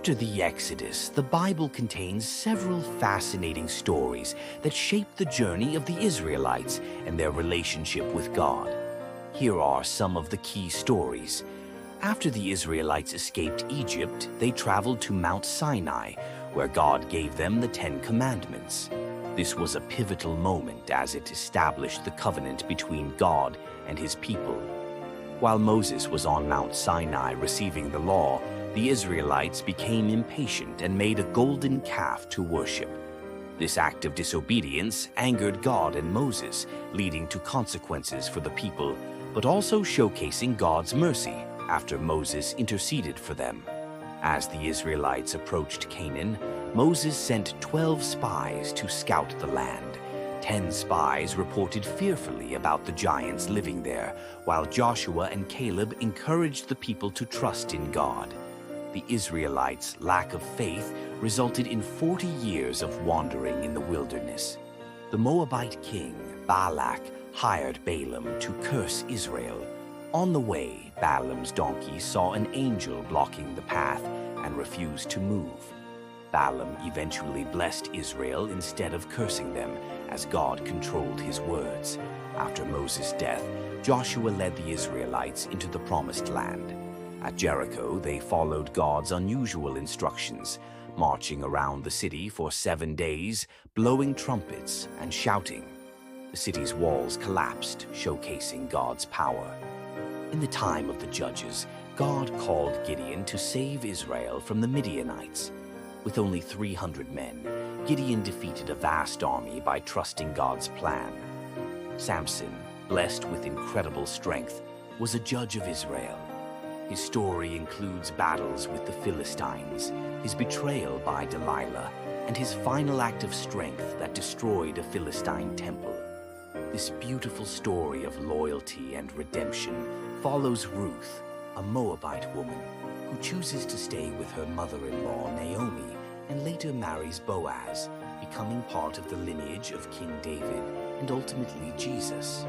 After the Exodus, the Bible contains several fascinating stories that shape the journey of the Israelites and their relationship with God. Here are some of the key stories. After the Israelites escaped Egypt, they traveled to Mount Sinai, where God gave them the Ten Commandments. This was a pivotal moment as it established the covenant between God and his people. While Moses was on Mount Sinai receiving the law, the Israelites became impatient and made a golden calf to worship. This act of disobedience angered God and Moses, leading to consequences for the people, but also showcasing God's mercy after Moses interceded for them. As the Israelites approached Canaan, Moses sent 12 spies to scout the land. 10 spies reported fearfully about the giants living there, while Joshua and Caleb encouraged the people to trust in God. The Israelites' lack of faith resulted in 40 years of wandering in the wilderness. The Moabite king, Balak, hired Balaam to curse Israel. On the way, Balaam's donkey saw an angel blocking the path and refused to move. Balaam eventually blessed Israel instead of cursing them, as God controlled his words. After Moses' death, Joshua led the Israelites into the Promised Land. At Jericho, they followed God's unusual instructions, marching around the city for 7 days, blowing trumpets and shouting. The city's walls collapsed, showcasing God's power. In the time of the Judges, God called Gideon to save Israel from the Midianites. With only 300 men, Gideon defeated a vast army by trusting God's plan. Samson, blessed with incredible strength, was a judge of Israel. His story includes battles with the Philistines, his betrayal by Delilah, and his final act of strength that destroyed a Philistine temple. This beautiful story of loyalty and redemption follows Ruth, a Moabite woman, who chooses to stay with her mother-in-law Naomi and later marries Boaz, becoming part of the lineage of King David and ultimately Jesus.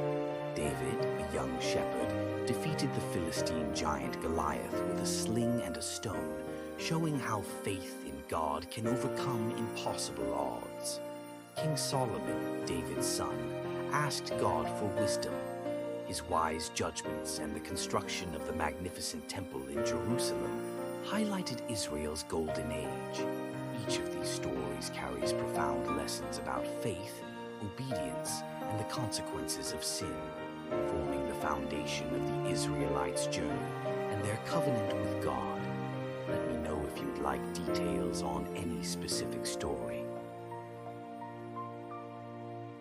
David, a young shepherd, defeated the Philistine giant Goliath with a sling and a stone, showing how faith in God can overcome impossible odds. King Solomon, David's son, asked God for wisdom. His wise judgments and the construction of the magnificent temple in Jerusalem highlighted Israel's golden age. Each of these stories carries profound lessons about faith, obedience, and the consequences of sin, forming the foundation of the Israelites' journey and their covenant with God. Let me know if you'd like details on any specific story.